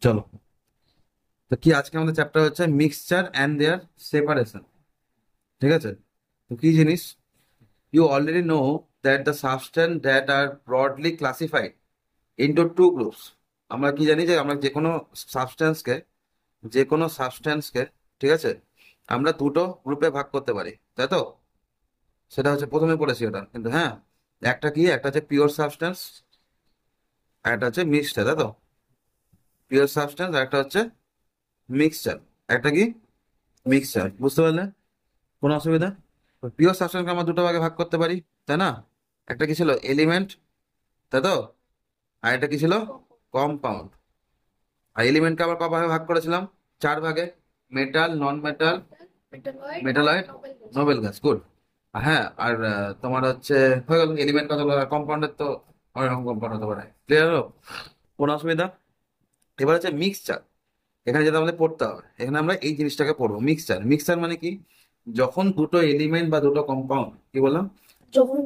চলো। তো কি আজকে আমাদের চ্যাপ্টার হচ্ছে মিক্সচার অ্যান্ড দেয়ার সেপারেশন। ঠিক আছে? তো কি জিনিস, you already know that the substance that are broadly classified into two groups. আমরা কি জানি যে আমরা সাবস্টেন্সকে যে কোনো সাবস্টেন্সকে ঠিক আছে, আমরা দুটো গ্রুপে ভাগ করতে পারি, তাই তো? সেটা হচ্ছে প্রথমে পড়েছি ওটা, কিন্তু হ্যাঁ, একটা কি, একটা হচ্ছে পিওর সাবস্টেন্স আর একটা হচ্ছে মিক্সচার, তাই তো? পিওর সাবস্টেন্স আর একটা হচ্ছে মিক্সচার। একটা কি, মিক্সচার, বুঝতে পারলে? কোনো অসুবিধা? পিওর সাবস্টেন্সকে আমরা দুটো ভাগে ভাগ করতে পারি, তাই না? একটা কি ছিল, এলিমেন্ট, তাই তো? আর একটা কি ছিল, কম্পাউন্ড। আর এলিমেন্টকে আবার কয় ভাগে ভাগ করেছিলাম? চার ভাগে। মেটাল, নন metal, metalloid, Nobel gas, good. হ্যাঁ, আর তোমার হচ্ছে হয়ে গেল এলিমেন্ট কত, কম্পাউন্ডের তো অনেক রকম কম্পাউন্ড হতে পারে, ক্লিয়ার হলো? কোনো অসুবিধা? এবার হচ্ছে মিক্সচার। এখানে যেটা আমাদের পড়তে হবে, এখানে আমরা এই জিনিসটাকে পড়বো, মিক্সচার। মিক্সচার মানে কি, যখন দুটো এলিমেন্ট বা দুটো কম্পাউন্ড, কি বললাম,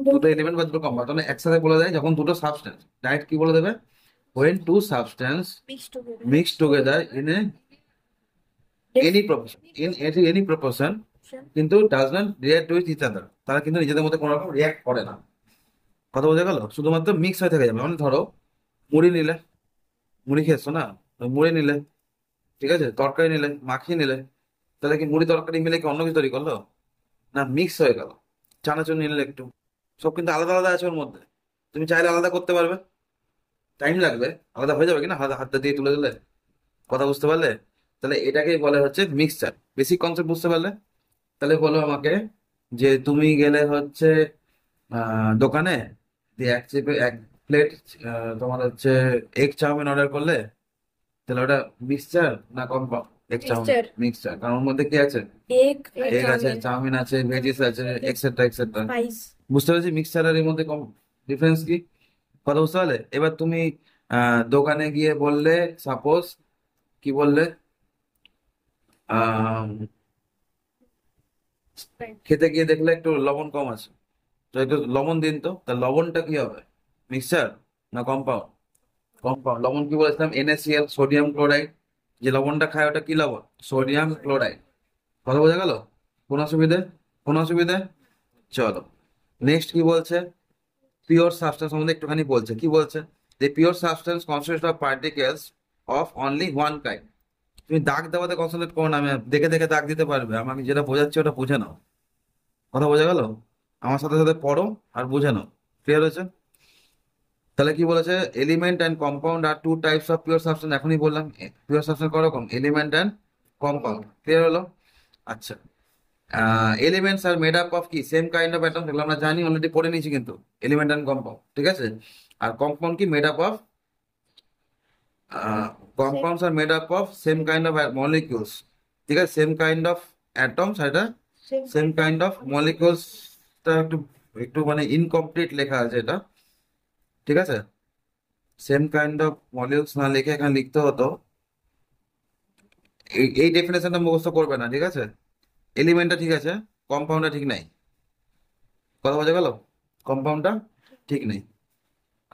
দুটো এলিমেন্ট বা দুটো কম্পাউন্ড মানে একসাথে বলে দেয়, যখন দুটো সাবস্টেন্স, ডাইরেক্ট কি বলে দেবে, when two substance mix together in a any proportion, in any proportion, কিন্তু does not react with each other, তারা কিন্তু নিজেদের মধ্যে কোনো রকম রিয়াক্ট করে না। কথা বোঝা গেল? শুধুমাত্র মিক্স হয়ে থেকে যাবে। মানে ধরো মুড়ি নিলে, মুড়ি খেয়েছো না, তো মুড়ি নিলে, ঠিক আছে, তরকারি নিলে, মাখিয়ে নিলে, তাহলে কি মুড়ি তরকারি মিলে কি অন্য কিছু তৈরি করলো? না, মিক্স হয়ে গেল। চানাচুর নিলে একটু, সব কিন্তু আলাদা আলাদা আছে ওর মধ্যে। তুমি চাইলে আলাদা করতে পারবে, টাইম লাগবে, আলাদা হয়ে যাবে কিনা হাতে হাত দিয়ে তুলে দিলে। কথা বুঝতে পারলে? তাহলে এটাকেই বলে হচ্ছে মিক্সচার। বেসিক কনসেপ্ট বুঝতে পারলে? তাহলে বলো আমাকে, যে তুমি গেলে হচ্ছে দোকানে, দিয়ে এক প্লেট তোমার হচ্ছে এগ চাউমিন অর্ডার করলে, তাহলে ওটা মিক্সচার না compound? Egg chow mein mixture. Mixture, কারণ ওর মধ্যে কি আছে, এগ এগ আছে, চাউমিন। চাউমিন আছে, ভেজিস আছে, এক্সেট্রা এক্সেট্রা। স্পাইস। বুঝতে পেরেছি মিক্সচার আর এর মধ্যে কম ডিফারেন্স কি। কথা বুঝতে পারলে? এবার তুমি দোকানে গিয়ে বললে, সাপোজ, কি বললে, আহ খেতে গিয়ে দেখলে একটু লবণ কম আছে, তো একটু লবণ দিন তো। তা লবণটা কি হবে, মিক্সচার না কম্পাউন্ড? কম্পাউন্ড। লবণ কি বলেছিলাম, NaCl, সোডিয়াম ক্লোরাইড। যে লবণটা খায় ওটা কি লবণ, সোডিয়াম ক্লোরাইড। কথা বোঝা গেল? কোন অসুবিধে? কোন অসুবিধে? চলো, নেক্সট কি বলছে, পিওর সাবস্টেন্স সম্বন্ধে একটুখানি বলছে। কি বলছে, যে pure substance consist of particles of only one kind. তুমি দাগ দেওয়াতে কনসেন্ট্রেট করো না, আমি দেখে দেখে দাগ দিতে পারবে, আমি যেটা বোঝাচ্ছি ওটা বুঝে নাও। কথা বোঝা গেল? আমার সাথে সাথে পড়ো আর বুঝে নাও। ক্লিয়ার হয়েছে? তাহলে কি বলেছে, element and compound are two types of pure substance. এখনই বললাম পিওর সাবস্টেন্স করকম, এলিমেন্ট অ্যান্ড কম্পাউন্ড। ক্লিয়ার হলো? আচ্ছা, elements are made up of কি, সেম কাইন্ড অফ অ্যাটম, সেগুলো আমরা জানি, অলরেডি পড়ে নিয়েছি কিন্তু। এলিমেন্ট অ্যান্ড কম্পাউন্ড, ঠিক আছে। আর কম্পাউন্ড কি, made up of, same. Compounds are made up of same kind of molecules. ঠিক আছে, সেম কাইন্ড অফ অ্যাটমস, এটা same same kind of kind of molecules. টা একটু একটু মানে ইনকমপ্লিট লেখা আছে এটা, ঠিক আছে। সেম কাইন্ড অফ মলিকিউলস না লিখে এখানে লিখতে হতো, এই ডেফিনেশনটা মুখস্থ করবে না, ঠিক আছে। এলিমেন্টটা ঠিক আছে, কম্পাউন্ডটা ঠিক নাই। কথা বোঝা গেল? কম্পাউন্ডটা ঠিক নেই।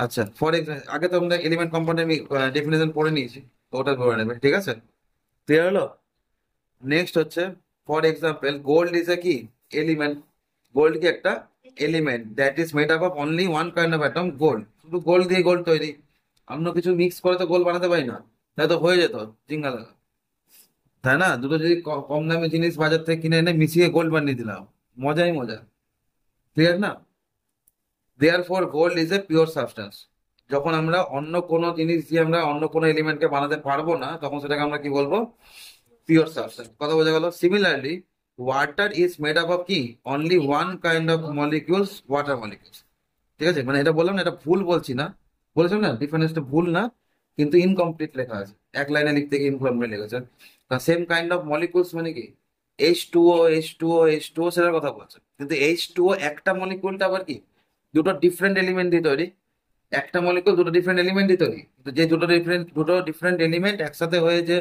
আচ্ছা, ফর এক্সাম্পল, আগে তো আমরা এলিমেন্ট কম্পাউন্ডের ডেফিনেশন পড়ে নিয়েছি, তো ওটা ধরে নেবে, ঠিক আছে। ক্লিয়ার হলো? নেক্সট হচ্ছে, ফর এক্সাম্পল, গোল্ড ইজ এ কি, এলিমেন্ট। গোল্ড কি একটা element, that is made up of only one kind of atom, gold. শুধু গোল্ড দিয়ে গোল্ড তৈরি, অন্য কিছু মিক্স করে তো গোল্ড বানাতে পারি না, তাই তো হয়ে যেত জিঙ্গালা, তাই না? দুটো যদি কম দামি জিনিস বাজার থেকে কিনে এনে মিশিয়ে গোল্ড বানিয়ে দিলাম, মজাই মজা। ক্লিয়ার না? Therefore gold is a pure substance. যখন আমরা অন্য কোনো জিনিস দিয়ে আমরা অন্য কোনো এলিমেন্টকে বানাতে পারবো না, তখন সেটাকে আমরা কি বলবো, পিওর সাবস্টেন্স। কথা বোঝা গেল? Similarly, water is made up of কি, only one kind of molecules, water molecules. ঠিক আছে, মানে এটা বললাম না, এটা ভুল বলছি না, বলেছিলাম না ডিফারেন্সটা ভুল না, কিন্তু ইনকমপ্লিট লেখা আছে, এক লাইনে লিখতে গিয়ে ইনকমপ্লিট লেখা আছে। সেম কাইন্ড অফ মলিকুলস মানে কি, H2O, সেটার কথা বলছে, কিন্তু H2O একটা মলিকুলটা আবার কি, দুটো ডিফারেন্ট এলিমেন্ট দিয়ে তৈরি। একটা মলিকুল দুটো ডিফারেন্ট এলিমেন্ট দিয়ে তৈরি, কিন্তু যে দুটো ডিফারেন্ট এলিমেন্ট একসাথে হয়ে যে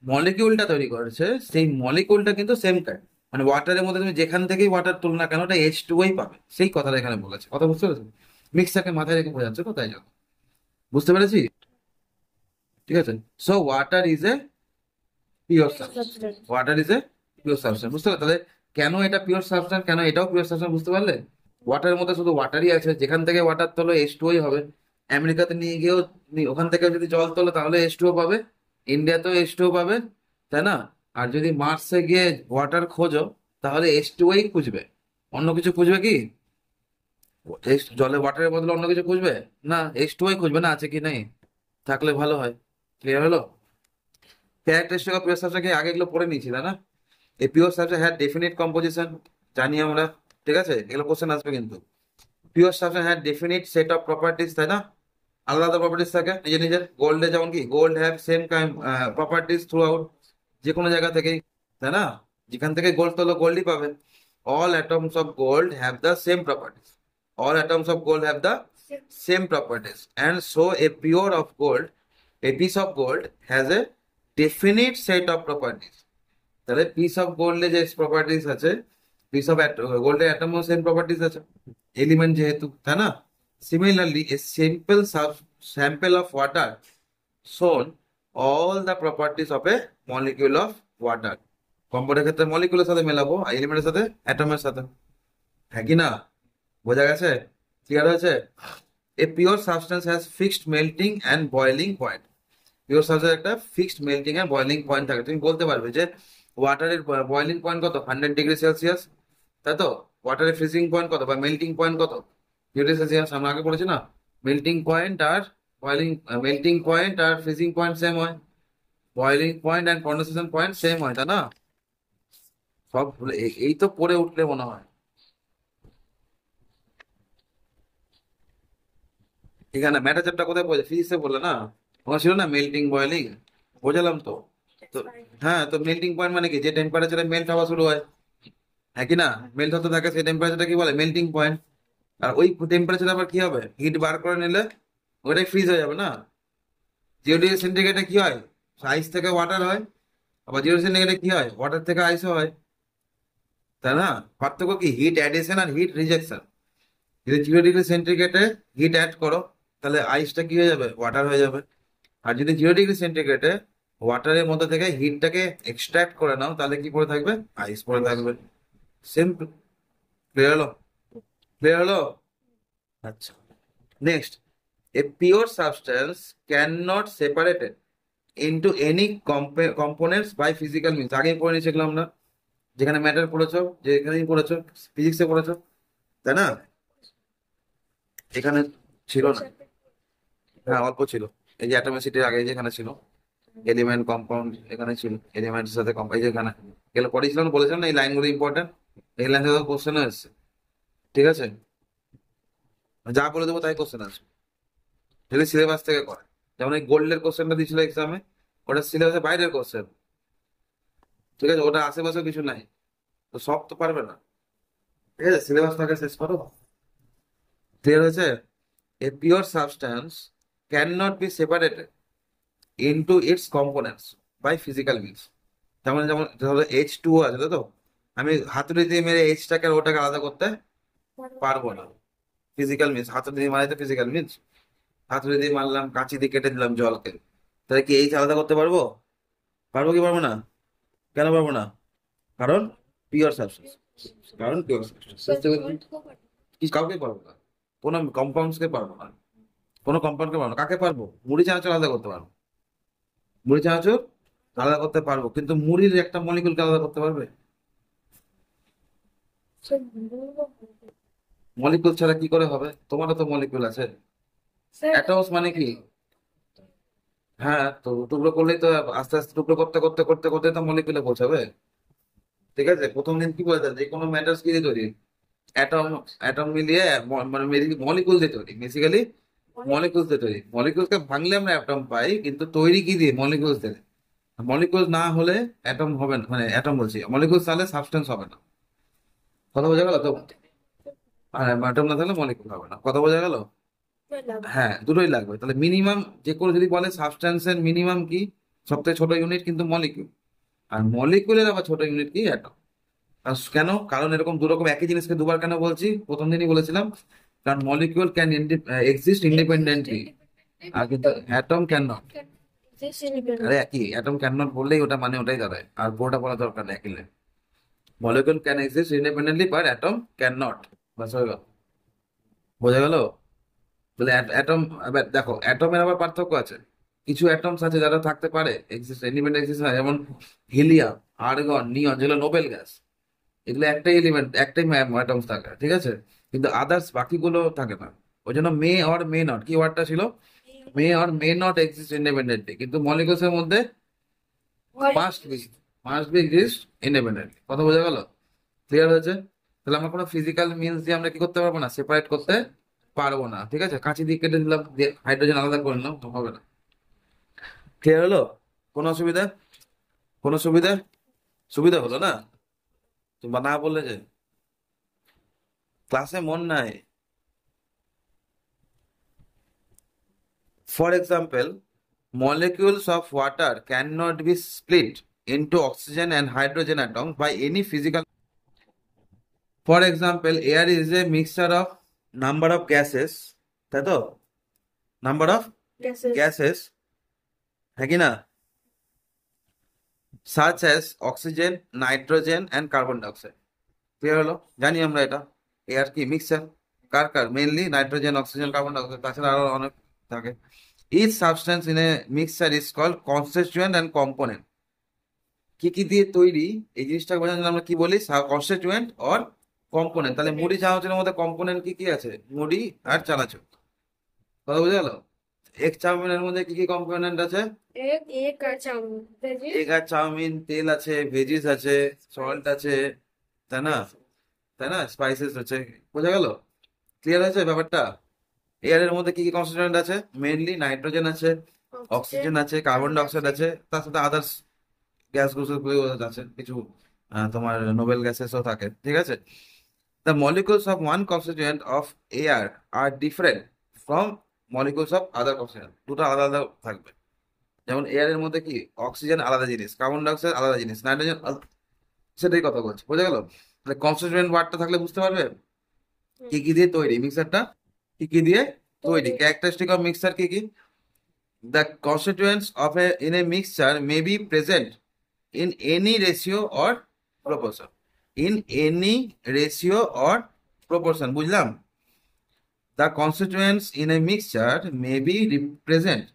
মলিকিউলটা তৈরি করেছে, সেই মলিকিউলটা কিন্তু সেম কাইন্ড। মানে ওয়াটারের মধ্যে তুমি যেখান থেকেই ওয়াটার তুল না কেন, ওটা H2O পাবে, সেই কথাটা এখানে বলেছে। কথা বুঝতে পেরেছো? মিক্সটাকে মাথায় রেখে বোঝাচ্ছে তো, তাই জন্য। বুঝতে পেরেছি? ঠিক আছে? So water is a pure substance. Substance. Water is a pure substance, বুঝতে পারলে? তাহলে কেন এটা পিওর সাবস্টেন্স, কেন এটাও পিওর সাবস্টেন্স, বুঝতে পারলে? ওয়াটারের মধ্যে শুধু ওয়াটারই আছে, যেখান থেকে ওয়াটার তোলো এইচ টুই হবে। আমেরিকাতে নিয়ে গিয়েও ওখান থেকে যদি জল তোলো তাহলে এইচ টুও পাবে, ইন্ডিয়াতেও এইচ টুও পাবে, তাই না? আর যদি মার্সে গিয়ে ওয়াটার খোঁজো তাহলে এইচ টুই খুঁজবে, অন্য কিছু খুঁজবে কি? জলে ওয়াটারের বদলে অন্য কিছু খুঁজবে না, এইচ টুই খুঁজবে না, আছে কি নেই, থাকলে ভালো হয়। ক্লিয়ার হলো? ক্যারেক্টারিস্টিক অফ পিওর সাবস্টেন্স আগে এগুলো পড়ে নিয়েছি, তাই না? এই pure substance had definite composition, জানি আমরা, ঠিক আছে? এগুলো কোশ্চেন আসবে কিন্তু। Pure substance had definite set of properties, তাই না? আলাদা আলাদা প্রপার্টিজ থাকে নিজের নিজের। গোল্ডে যেমন কি, gold have same properties through out, যে কোনো জায়গা থেকেই, তাই না? যেখান থেকে গোল্ড তোলো গোল্ডই পাবে। All atoms of gold have the same properties, all atoms of gold have the same properties, and so a pure of gold, a piece of gold has a definite set of properties। তাহলে piece of গোল্ডে যে properties আছে, piece of গোল্ডের অ্যাটমও same properties আছে, element যেহেতু, তাই না? Similarly a simple sample of water shown all the properties of a molecule of water. কম্পাউন্ডের ক্ষেত্রে মলিকিউলের সাথে মেলাবো, এলিমেন্টের সাথে, অ্যাটমের সাথে, হ্যাঁ কি না? বোঝা গেছে? ক্লিয়ার হয়েছে? A pure substance has fixed melting and boiling point. Pure substance একটা fixed melting and boiling point থাকে। তুমি বলতে পারবে যে ওয়াটারের বয়েলিং পয়েন্ট কত, 100 ডিগ্রি সেলসিয়াস, তাই তো? ওয়াটারের ফ্রিজিং পয়েন্ট কত বা মেল্টিং পয়েন্ট কত, ডিগ্রি সেলসিয়াস। আমরা আগে পড়েছি না, মেল্টিং পয়েন্ট আর বয়েলিং, মেল্টিং পয়েন্ট আর ফ্রিজিং পয়েন্ট সেম হয়, boiling point and condensation point same হয়, তাই না? সব এই তো পড়ে উঠলে মনে হয়। এখানে ম্যাটার চ্যাপ্টার কোথায় পড়েছে, ফিজিক্সে বললে না, ওখানে ছিল না মেল্টিং বয়েলিং, বোঝালাম তো। তো That's fine. হ্যাঁ, তো মেল্টিং পয়েন্ট মানে কি, যে টেম্পারেচারে মেল্ট হওয়া শুরু হয়, হ্যাঁ কি না? মেল্ট হতে থাকে সেই টেম্পারেচারটা কি বলে, মেল্টিং পয়েন্ট। আর ওই টেম্পারেচার আবার কি হবে, হিট বার করে নিলে ওটাই ফ্রিজ হয়ে যাবে না। 0 ডিগ্রি সেন্টিগ্রেডে কি হয়, আইস থেকে ওয়াটার হয়। আবার 0 সেন্টিগ্রেডে কি হয়, ওয়াটার থেকে আইসও হয়, তাই না? পার্থক্য কি, হিট অ্যাডিশন আর হিট রিজেকশন। যদি 0 ডিগ্রি সেন্টিগ্রেডে হিট অ্যাড করো তাহলে আইসটা কি হয়ে যাবে, ওয়াটার হয়ে যাবে। আর যদি 0 ডিগ্রি সেন্টিগ্রেডে ওয়াটারের মধ্যে থেকে হিটটাকে এক্সট্রাক্ট করে নাও তাহলে কি পড়ে থাকবে, আইস পড়ে থাকবে। সিম্পল। ক্লিয়ার হলো? ক্লিয়ার হলো? আচ্ছা, next, a pure substance can not separated into any components by physical means. আগেই পড়ে নিয়েছিলাম আমরা, যেখানে ম্যাটার পড়েছো, যেখানেই পড়েছো, ফিজিক্সে পড়েছো, তাই না? এখানে ছিল Which না। chapter? হ্যাঁ, অল্প ছিল। এই যে অ্যাটমিসিটির আগে যেখানে ছিল, এলিমেন্ট কম্পাউন্ড এখানে ছিল, এলিমেন্টের সাথে কম্পাউন্ড যেখানে, এগুলো পড়েছিলাম, বলেছিলাম না এই লাইনগুলো ইম্পর্টেন্ট, এই লাইন থেকে কোশ্চেন এসছে, ঠিক আছে? যা বলে দেবো তাই কোশ্চেন আসবে, যদি সিলেবাস থেকে করে। যেমন এই গোল্ডের কোশ্চেনটা দিয়েছিল এক্সামে, ওটা সিলেবাসের বাইরের কোশ্চেন, ঠিক আছে? ওটা আশেপাশে কিছু নাই, তো সব তো পারবে না, ঠিক আছে? সিলেবাস থাকে শেষ করো। ক্লিয়ার হয়েছে? A pure substance can not be separated into its components by physical means. যেমন যেমন ধরো এইচ টু আছে, তাই তো? আমি হাতুড়ি দিয়ে মেরে এইচটাকে আর ওটাকে আলাদা করতে পারবো না, ফিজিক্যাল মিনস। হাতুড়ি দিয়ে মারাই তো ফিজিক্যাল মিনস। হাতুড়ি দিয়ে মারলাম, কাঁচি দিয়ে কেটে দিলাম জলকে, তাহলে কি এইচ আলাদা করতে পারবো? পারবো কি পারবো না? কেন পারবো না? কারণ পিওর সাবস্টেন্স, কারণ পিওর সাবস্টেন্স, So বুঝতে পেরেছি? gold cover. কি কাউকে পারবো না, কোনো কম্পাউন্ডস কে পারবো না, কোনো কম্পাউন্ডকে পারবো না। কাকে পারবো, মুড়ি চানাচুর আলাদা করতে পারবো, মুড়ি চানাচুর আলাদা করতে পারবো, কিন্তু মুড়ির একটা মলিকুলকে আলাদা করতে পারবে? So gold. মলিকুল ছাড়া কি করে হবে, তোমারও তো মলিকুল আছে। Sir, অ্যাটমস মানে কি, হ্যাঁ, তো টুকরো করলেই তো আস্তে আস্তে টুকরো করতে করতে করতে করতে তো মলিকুলে পৌঁছাবে, ঠিক আছে? প্রথম দিন কি বলে যে কোনো ম্যাটার্স কি দিয়ে তৈরি, অ্যাটম, অ্যাটম মিলিয়ে মানে মলিকুল দিয়ে তৈরি, বেসিক্যালি মলিকুলস দিয়ে তৈরি। মলিকুলসকে ভাঙলে আমরা অ্যাটম পাই, কিন্তু তৈরি কি দিয়ে, মলিকুলস দিয়ে। মলিকুলস না হলে অ্যাটম হবে না, মানে অ্যাটম বলছি, মলিকুলস তাহলে সাবস্টেন্স হবে না। কথা বোঝা গেল তো? আর অ্যাটম না থাকলে মলিকুল হবে না, কথা বোঝা গেল? হ্যাঁ, দুটোই লাগবে। তাহলে মিনিমাম যে কোনো, যদি বলে সাবস্টেন্সের মিনিমাম কি, সবথেকে ছোট ইউনিট কিন্তু মলিকিউল, আর মলিকুলের আবার ছোট ইউনিট কি, অ্যাটম। কেন, কারণ এরকম দুরকম একই জিনিসকে দুবার কেন বলছি, প্রথম দিনই বলেছিলাম, কারণ মলিকিউল ক্যান এক্সিস্ট ইন্ডিপেন্ডেন্টলি, আর কিন্তু atom can not. This independent. আরে একই, অ্যাটম ক্যান নট বললেই ওটা মানে ওটাই দাঁড়ায়, আর পুরোটা বলা দরকার নেই, একই line. Molecule can exist independently but atom can not. বাস হয়ে গেল, বোঝা গেল? বলে অ্যাটম, দেখো অ্যাটমের আবার পার্থক্য আছে। কিছু অ্যাটমস আছে যারা থাকতে পারে, এক্সিস্ট ইন্ডিপেন্ডেন্ট এক্সিস্ট হয়, যেমন হিলিয়াম, আর্গন, নিয়ন, যেগুলো নোবেল গ্যাস, এগুলো একটাই এলিমেন্ট, একটাই অ্যাটমস থাকে, ঠিক আছে? কিন্তু আদার্স বাকিগুলো থাকে না। ওই জন্য মে অর মে নট, কি ওয়ার্ডটা ছিল? মে or may not exist independently, কিন্তু মলিকুলস এর মধ্যে What? Must be exist independently. কথা বোঝা গেল? ক্লিয়ার হয়েছে? তাহলে আমরা কোনো ফিজিক্যাল মিনস দিয়ে আমরা কি করতে পারবো না, সেপারেট করতে পারবো না, ঠিক আছে? কাঁচি দিয়ে কেটে দিলাম, দিয়ে হাইড্রোজেন আলাদা করে নিলাম, তো হবে না। ক্লিয়ার হলো? কোনো অসুবিধা? কোনো সুবিধা? সুবিধা হলো না? তুমি না বললে যে ক্লাসে মন নাই। For example, molecules of water cannot be split into oxygen and hydrogen atoms by any physical. For example, air is a mixture of number of gases, তাই তো? Number of Gases. gases, হ্যাঁ কি না? Such as oxygen, nitrogen and carbon dioxide. Clear হলো? জানি আমরা এটা air কি মিক্সচার, কার কার, mainly nitrogen, oxygen, carbon dioxide, তাছাড়া আরো অনেক থাকে। Each substance in a mixture is called constituent and component. কি কি দিয়ে তৈরি, এই জিনিসটা বোঝার জন্য আমরা কি বলি, কনস্টিটিউয়েন্ট অর কম্পোনেন্ট। তাহলে মুড়ি চানাচুরের মধ্যে কম্পোনেন্ট কি কি আছে? মুড়ি আর চানাচুর। কথা বোঝা গেল? এক চাউমিনের মধ্যে কি কি কম্পোনেন্ট আছে? Egg or chow. Veggies. Egg আর চাউমিন, তেল আছে, ভেজিস আছে, সল্ট আছে, তাই না? তাই না, স্পাইসেস আছে। বোঝা গেল? ক্লিয়ার হয়েছে ব্যাপারটা? এয়ারের মধ্যে কি কি কনস্টিটিউয়েন্ট আছে? মেইনলি নাইট্রোজেন আছে, অক্সিজেন আছে, কার্বন ডাইঅক্সাইড আছে, তার সাথে আদার্স গ্যাস গুলো আছে কিছু, তোমার নোবেল গ্যাসেসও থাকে, ঠিক আছে? The molecules of one constituent of air are different from molecules of other constituent. দুটো আলাদা আলাদা থাকবে। যেমন এয়ারের মধ্যে কি, অক্সিজেন আলাদা জিনিস, কার্বন ডাইঅক্সাইড আলাদা জিনিস, নাইট্রোজেন সেটাই কথা বলছি, বোঝা গেল? তাহলে কনস্টিটিউয়েন্ট ওয়ার্ডটা থাকলে বুঝতে পারবে কি কি দিয়ে তৈরি মিক্সারটা, কি কি দিয়ে তৈরি, ক্যারেক্টারিস্টিক অফ মিক্সার কি কি। The constituents of in a mixture may be present in any ratio or proportion. In any ratio or proportion, বুঝলাম? The constituents in a mixture may be present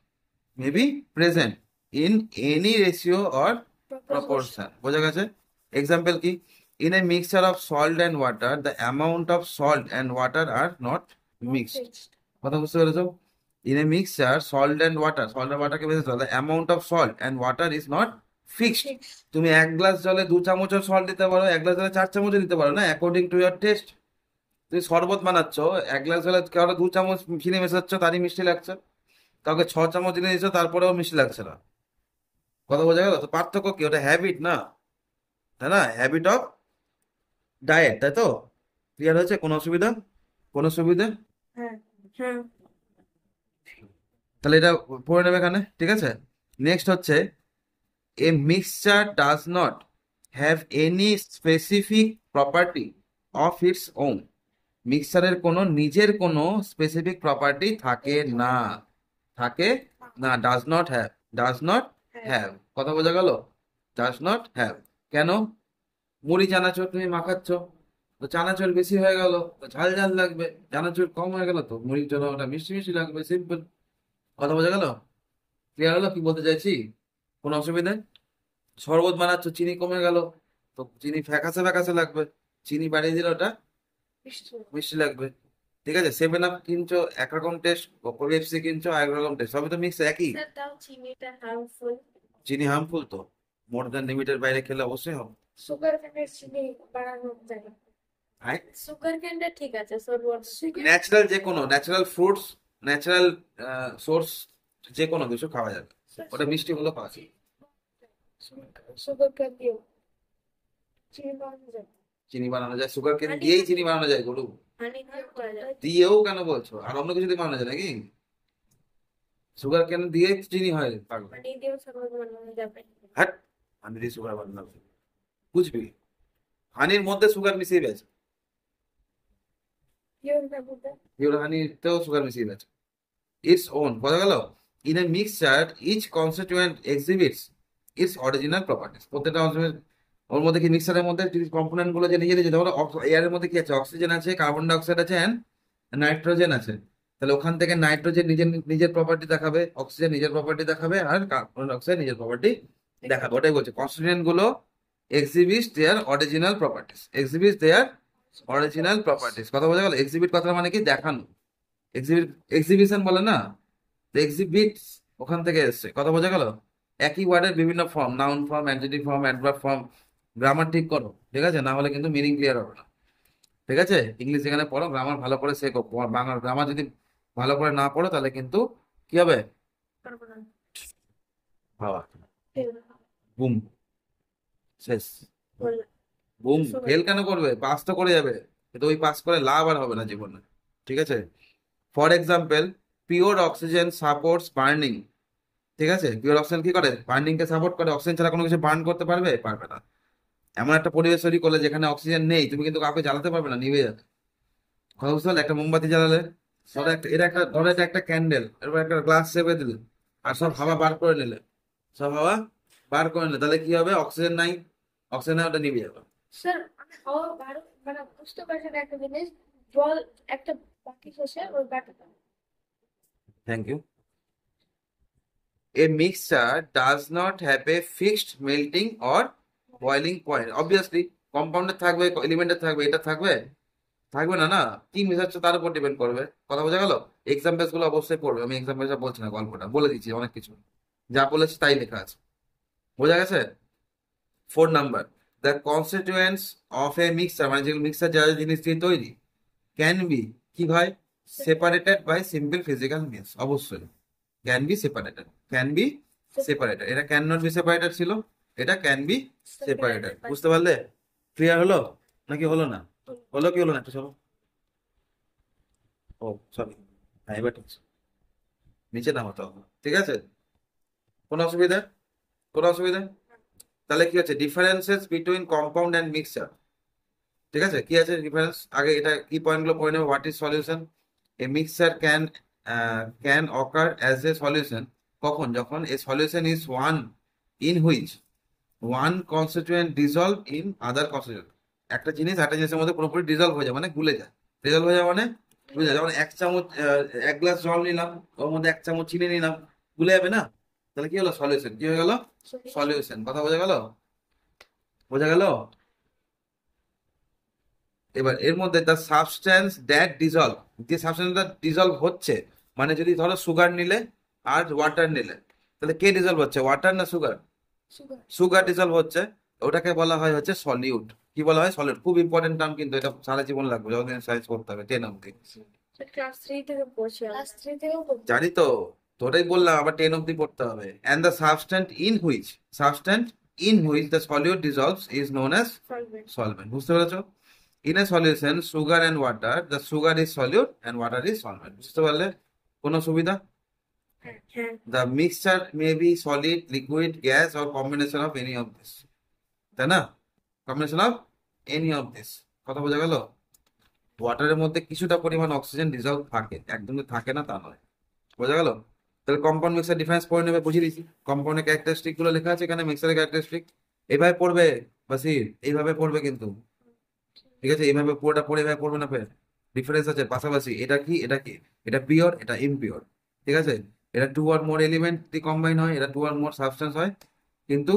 in any ratio or proportion. বোঝা গেছে? Example কি? In a mixture of salt and water, the amount of salt and water are not mixed. Fixed. কথা বুঝতে পেরেছো? In a mixture, salt and water কে বেঁধে the amount of salt and water is not fixed. Fixed. তুমি এক glass জলে 2 চামচও salt দিতে পারো, এক গ্লাস জলে 4 চামচও দিতে পারো, না, অ্যাকর্ডিং টু ইয়ার টেস্ট। তুমি শরবত বানাচ্ছ, এক গ্লাস জলে কারো 2 চামচ চিনি মেশাচ্ছ, তারই মিষ্টি লাগছে। কাউকে 6 চামচ চিনি দিচ্ছ, তারপরেও মিষ্টি লাগছে না। কথা বোঝা গেল? তো পার্থক্য কি? ওটা হ্যাবিট না, তাই না? হ্যাবিট অফ ডায়েট, তাই তো? ক্লিয়ার হয়েছে? কোনো অসুবিধা? কোনো সুবিধা? হ্যাঁ হ্যাঁ তাহলে এটা পড়ে নেবে এখানে, ঠিক আছে? নেক্সট হচ্ছে, a mixture does not have any specific property of its own. মিক্সচারের কোনো নিজের কোনো স্পেসিফিক প্রপার্টি থাকে না, থাকে না, does not have, does not have. কথা বোঝা গেল? Does not have. কেন? মুড়ি চানাচুর তুমি মাখাচ্ছ, তো চানাচুর বেশি হয়ে গেল তো ঝাল ঝাল লাগবে, চানাচুর কম হয়ে গেল তো মুড়ির জন্য ওটা মিষ্টি মিষ্টি লাগবে, সিম্পল। কথা বোঝা গেল? ক্লিয়ার হলো কি বলতে চাইছি? কোনো অসুবিধা? শরবত বানাচ্ছ, চিনি কমে গেল, তো চিনি ফ্যাকাসে ফ্যাকাসে লাগবে, চিনি বাড়িয়ে দিলে ওটা মিষ্টি। মিষ্টি লাগবে, ঠিক আছে? 7 আপ কিনছো একরকম টেস্ট, পেপসি কিনছো একরকম টেস্ট, সবই তো মিক্স একই। স্যার তাও চিনিটা হার্মফুল। চিনি হার্মফুল তো, মোর দ্যান লিমিটের বাইরে খেলে অবশ্যই হবে। সুগার কেনের চিনি বাড়ানো যায়। হ্যাঁ, সুগার কেনটা ঠিক আছে সরবত সুগার। ন্যাচারাল যে কোনো, ন্যাচারাল ফ্রুটস, ন্যাচারাল সোর্স, যে কোনো কিছু খাওয়া যাবে, ওটা মিষ্টি হলেও খাওয়া যায়। সুগার কেন দিও চিনি বাড়ানো যায়। চিনি বানানো যায়, সুগার কেন দিয়েই চিনি বানানো যায় গরু? হানি দিয়েও করা যায়। দিয়েও কেন বলছো? আর অন্য কিছু দিয়ে বানানো যায় নাকি? সুগার কেন দিয়ে চিনি হয় পাগল? হানি দিয়েও সরবত বানানো যাবে। হ্যাঁ, হানি দিয়ে সুগার বানানো হবে? বুঝবি, হানির মধ্যে সুগার মিশিয়ে গেছে, পিওর না বলতে পিওর হানিতেও সুগার মিশিয়ে গেছে, ইটস ওন। বোঝা গেল? In a mixture each constituent exhibits its original properties. প্রত্যেকটা ওর মধ্যে কি মিক্সারের মধ্যে কম্পোনেন্ট গুলো যে নিজে নিজে, ধরো এয়ারের মধ্যে কি আছে, অক্সিজেন আছে, কার্বন ডাইঅক্সাইড আছে, অ্যান্ড নাইট্রোজেন আছে। তাহলে ওখান থেকে নাইট্রোজেন নিজের নিজের প্রপার্টি দেখাবে, অক্সিজেন নিজের প্রপার্টি দেখাবে, আর কার্বন ডাইঅক্সাইড নিজের প্রপার্টি দেখাবে। ওটাই বলছে কনস্টিটিউয়েন্ট গুলো এক্সিবিটস দেয়ার অরিজিনাল প্রপার্টিস, এক্সিবিটস দেয়ার অরিজিনাল প্রপার্টিস। কথা বোঝা গেল? এক্সিবিট কথা মানে কি? দেখানো। এক্সিবিট, এক্সিবিশন বলে না, এক্সিবিটস ওখান থেকে এসছে। কথা বোঝা গেল? একই ওয়ার্ডের বিভিন্ন form, noun form, adjective form, adverb form. Grammar ঠিক করো, ঠিক আছে? না হলে কিন্তু মিনিং ক্লিয়ার হবে না। ঠিক আছে? ইংলিশ যেখানে পড়ো, গ্রামার ভালো করে শেখো। বাংলা গ্রামার যদি ভালো করে না পড়ো, তাহলে কিন্তু কি হবে? পারবো না। বাবা, ফেল। বুম, শেষ। বললাম। বুম, শুরু। ফেল কেন করবে? পাস তো করে যাবে, কিন্তু ওই পাস করে লাভ আর হবে না জীবনে। ঠিক আছে? For example, pure oxygen supports burning. ঠিক আছে? পিওর অক্সিজেন কি করে? বার্নিং কে সাপোর্ট করে। অক্সিজেন ছাড়া কোনো কিছু বার্ন করতে পারবে? পারবে না। এমন একটা পরিবেশ তৈরি করলে যেখানে অক্সিজেন নেই, তুমি কিন্তু কাউকে জ্বালাতে পারবে না, নিভে যাবে। কথা বুঝতে পারলে? একটা মোমবাতি জ্বালালে, ধরো একটা, ধরো এটা একটা ক্যান্ডেল, এরপর একটা গ্লাস চেপে দিলে, আর সব হাওয়া বার করে নিলে, সব হাওয়া বার করে নিলে, তাহলে কি হবে? অক্সিজেন নাই, অক্সিজেন নাই, ওটা নিভে যাবে। স্যার, আমি হাওয়া বারো মানে বুঝতে পারছি না একটা জিনিস। জল একটা বাকি শেষে ওই বাটিটা। Thank you. A mixture does not have a fixed melting or boiling point. Obviously, কম্পাউন্ডে থাকবে, এলিমেন্টে থাকবে, এটা থাকবে? থাকবে না, না। কি মিশাচ্ছ তার উপর ডিপেন্ড করবে। কথা বোঝা গেল? এক্সাম্পলস গুলো অবশ্যই পড়বে, আমি এক্সাম্পলস বলছি না, গল্পটা বলে দিচ্ছি অনেক কিছু, যা বলেছি তাই লেখা আছে। বোঝা গেছে? 4 number, the constituents of A mixture, মানে যেগুলো মিক্সচার যা যা জিনিস দিয়ে তৈরি, ক্যান বি, কি হয়? Separated by simple physical means. অবশ্যই can be separated, can be separated. এটা ক্যান নট বি সেপারেটেড ছিল, এটা ক্যান বি সেপারেটেড। বুঝতে পারলে? ক্লিয়ার হলো নাকি হলো না? হলো কি হলো না? একটু চলো। ও সরি, হ্যাঁ এবার ঠিক আছে। নিচে নামাতে হবে, ঠিক আছে? কোনো অসুবিধা? কোনো অসুবিধা? তাহলে কি হচ্ছে differences between compound and mixture? ঠিক আছে, কি আছে ডিফারেন্স? আগে এটা কি পয়েন্টগুলো পড়ে নেবো। What is solution? A mixture can ochre as a solution কখন? যখন a solution is one in which one constituent dissolved in other constituent. একটা জিনিস একটা জিনিসের মধ্যে পুরোপুরি ডিজলভ হয়ে যায়, মানে গুলে যায়। ডিজলভ হয়ে যায় মানে গুলে যায়। যেমন এক চামচ, 1 গ্লাস জল নিলাম, ওর মধ্যে 1 চামচ চিনি নিলাম, গুলে যাবে না? তাহলে কি হলো? সলিউশন। কি হয়ে গেল? সলিউশন। কথা বোঝা গেল? বোঝা গেল? এবার এর মধ্যে দ্য সাবস্টেন্স দ্যাট ডিজলভ, যে সাবস্টেন্সটা ডিজলভ হচ্ছে, মানে যদি ধরো সুগার নিলে আর ওয়াটার নিলে, তাহলে কে ডিজলভ হচ্ছে? ওয়াটার না সুগার? সুগার। সুগার ডিজলভ হচ্ছে, ওটাকে বলা হয় হচ্ছে সলিউট। কি বলা হয়? সলিউট। খুব ইম্পর্টেন্ট টার্ম, কিন্তু এটা সারা জীবন লাগবে, যতদিন সায়েন্স করতে হবে 10 অব্দি। ক্লাস 3 থেকে পড়ছি, ক্লাস 3 থেকেও পড়ছি। জানি তো, তোটাই বললাম, আবার 10 অব্দি পড়তে হবে। And the substance in which the solute dissolves is known as solvent. Solvent. বুঝতে পেরেছো? In a solution sugar and water, the sugar is solute and water is solvent. বুঝতে পারলে? কোনো সুবিধা? হ্যাঁ হ্যাঁ। The mixture may be solid, liquid, gas, or combination of any of this. তাই না? Combination of any of this. কথা বোঝা গেল? ওয়াটারের মধ্যে কিছুটা পরিমাণ অক্সিজেন ডিজলভ থাকে, একদম যে থাকে না তা নয়। বোঝা গেল? তাহলে কম্পাউন্ড মিক্সার ডিফারেন্স পড়ে নেবে, বুঝিয়ে দিচ্ছি। কম্পাউন্ডের ক্যারেক্টারিস্টিক গুলো লেখা আছে এখানে, মিক্সারের ক্যারেক্টারিস্টিক এইভাবে পড়বে। বাসির এইভাবে পড়বে কিন্তু, ঠিক আছে? এইভাবে পুরোটা পড়ে এইভাবে পড়বে না। ফের ডিফারেন্স আছে পাশাপাশি, এটা কি এটা কি, এটা পিওর এটা ইমপিওর। ঠিক আছে? এটা 2 or more এলিমেন্ট দিয়ে কম্বাইন হয়, এটা 2 or more সাবস্টেন্স হয়, কিন্তু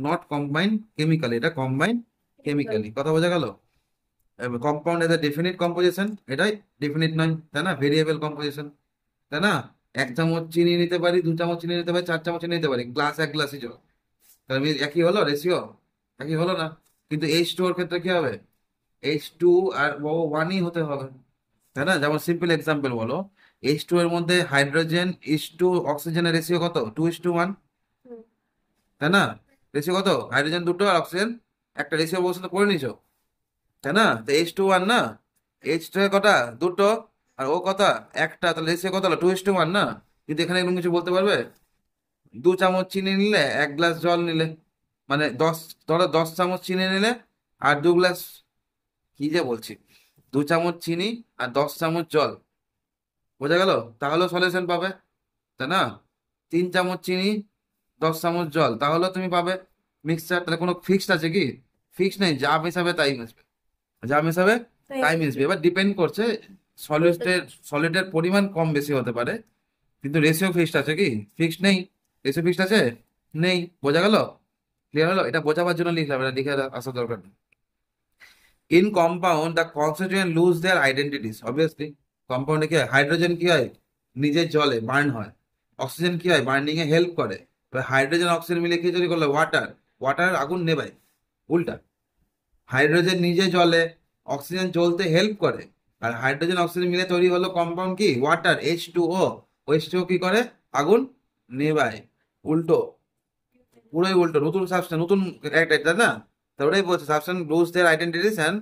নট কম্বাইন কেমিক্যালি, এটা কম্বাইন কেমিক্যালি। কথা বোঝা গেল? Compound as a definite composition, এটাই ডেফিনিট নয়, তাই না? ভেরিয়েবল কম্পোজিশন, তাই না? 1 চামচ চিনি নিতে পারি, 2 চামচ চিনি নিতে পারি, 4 চামচ চিনি নিতে পারি, গ্লাস 1 গ্লাসই জল। তাহলে একই হলো রেশিও? একই হলো না। কিন্তু H2 ওর ক্ষেত্রে কি হবে? H2 আর ও 1ই হতে হবে, তাই না? যেমন সিম্পল এক্সাম্পল বলো, H2 এর মধ্যে হাইড্রোজেন ইস টু অক্সিজেনের রেশিও কত? 2:1, হুম। তাই না? রেশিও কত? হাইড্রোজেন দুটো আর অক্সিজেন একটা, রেশিও বলছো তো করে নিছো, তাই না? তো H2 1 না, H2 এ কটা? দুটো, আর ও কত? একটা, তাহলে রেশিও কত হলো? 2:1 না? কিন্তু এখানে এরকম কিছু বলতে পারবে? 2 চামচ চিনি নিলে, 1 গ্লাস জল নিলে, মানে 10, ধরো 10 চামচ চিনি নিলে আর 2 গ্লাস, কি যে বলছি, 2 চামচ চিনি আর 10 চামচ জল, বোঝা গেল? তাহলেও সলিউশন পাবে, তাই না? 3 চামচ চিনি, 10 চামচ জল, তাহলে তুমি পাবে মিক্সচার। তাহলে কোনো ফিক্সড আছে কি? ফিক্স নেই, যা মেশাবে তাই মিশবে, যা মেশাবে তাই তাই বুঝবে। মিশবে। এবার ডিপেন্ড করছে, সলিডের সলিডের পরিমাণ কম বেশি হতে পারে, কিন্তু রেশিও ফিক্সড আছে কি? ফিক্সড নেই। রেশিও ফিক্সড আছে? নেই। বোঝা গেল? ক্লিয়ার হলো? এটা বোঝাবার জন্য লিখলাম, এটা লিখে আসার দরকার নেই। In compound the constituent lose their identities, obviously. কম্পাউন্ডে কি হয়? হাইড্রোজেন কি হয়? নিজের জলে বার্ন হয়। অক্সিজেন কি হয়? বার্নিং এ হেল্প করে। হাইড্রোজেন অক্সিজেন মিলে কি তৈরি করলো? ওয়াটার। ওয়াটার আগুন নেবায়, উল্টা। হাইড্রোজেন নিজে জলে, অক্সিজেন জ্বলতে হেল্প করে, আর হাইড্রোজেন অক্সিজেন মিলে তৈরি হলো কম্পাউন্ড কি? Water, H2O। H2O কি করে? আগুন নেবায়। উল্টো, পুরোই উল্টো, নতুন সাবস্টেন্স, নতুন একটা, তাই না? তারপরেই বলছে substance loose their identities and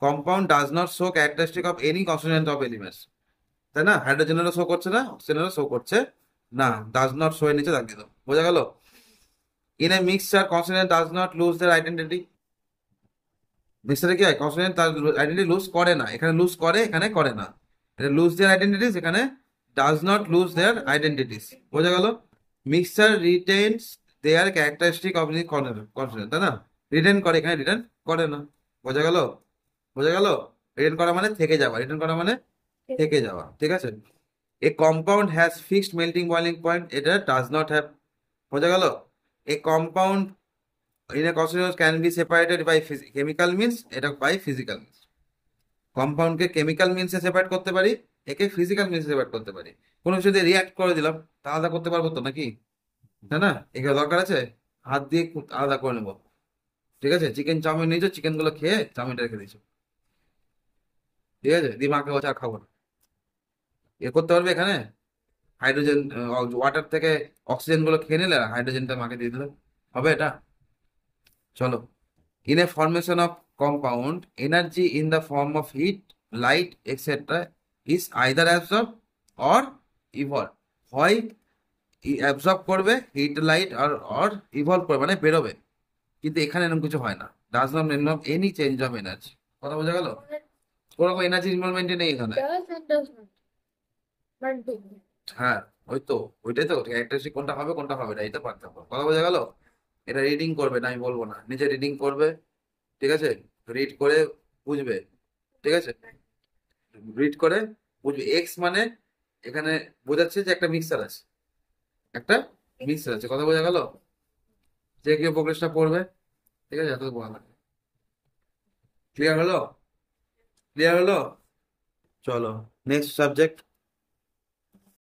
compound does not show characteristic of any constituent of elements. তাই না? হাইড্রোজেনেরও শো করছে না, অক্সিজেনেরও শো করছে না, ডাজ নট শো এর নিচে দাগিয়ে দাও। বোঝা গেল? In a mixture constituent does not lose their identity. মিক্সচারে কি হয়? কনস্টিটিউয়েন্ট তার আইডেন্টিটি লুজ করে না, এখানে লুজ করে, এখানে করে না। এটা লুজ দেয়ার আইডেন্টিটিস, এখানে does not lose their identities. বোঝা গেল? Mixture retains their characteristic of the constituent, তাই না? রিটেন করে, এখানে রিটেন করে না। বোঝা গেল? বোঝা গেল? রিটেন করা মানে থেকে যাওয়া, রিটেন করা মানে থেকে যাওয়া, ঠিক আছে? A compound has fixed melting boiling point, এটা ডাজ নট হ্যাভ। বোঝা গেল? A compound in a constituent can be separated by chemical means, এটা বাই ফিজিক্যাল মিনস। কম্পাউন্ডকে কেমিক্যাল মিনসে সেপারেট করতে পারি, একে ফিজিক্যাল মিনসে সেপারেট করতে পারি। কোনো কিছু দিয়ে রিয়াক্ট করে দিলাম, তা আলাদা করতে পারবো তো নাকি? তাই না? এগুলো দরকার আছে? হাত দিয়ে খুব আলাদা করে নেবো, ঠিক আছে? চিকেন চাউমিন নিয়েছো, চিকেন গুলো খেয়ে চাউমিনটা রেখে দিয়েছো, ঠিক আছে? দিমাকে বলছে আর খাবো না, এ করতে পারবে এখানে? হাইড্রোজেন, ওয়াটার থেকে অক্সিজেন গুলো খেয়ে নিলে হাইড্রোজেনটা মাকে দিয়ে দিলে, হবে এটা? চলো। In a formation of compound, energy in the form of heat, light, etc. is either absorbed or evolved. হয় অ্যাবজর্ব করবে হিট লাইট, আর ইভলভ করবে মানে বেরোবে। কিন্তু এখানে এরকম কিছু হয় না। Does not involve any change of energy. কথা বোঝা গেল? কোনো রকম এনার্জি ইনভলভমেন্ট নেই এখানে। Does and does not. But do. হ্যাঁ, ওই তো, ওইটাই তো ক্যারেক্টারিস্টিক, কোনটা হবে কোনটা হবে না, এই তো পার্থক্য। কথা বোঝা গেল? এটা রিডিং করবে না, আমি বলবো না, নিজে রিডিং করবে, ঠিক আছে? রিড করে বুঝবে, ঠিক আছে? রিড করে বুঝবে। এক্স মানে এখানে বোঝাচ্ছে যে একটা মিক্সার আছে, একটা মিক্সার আছে। কথা বোঝা গেল? যে কেউ প্রোগ্রেসটা পড়বে, ঠিক আছে? এত বলা লাগে। ক্লিয়ার হলো? ক্লিয়ার হলো? চলো, নেক্সট সাবজেক্ট।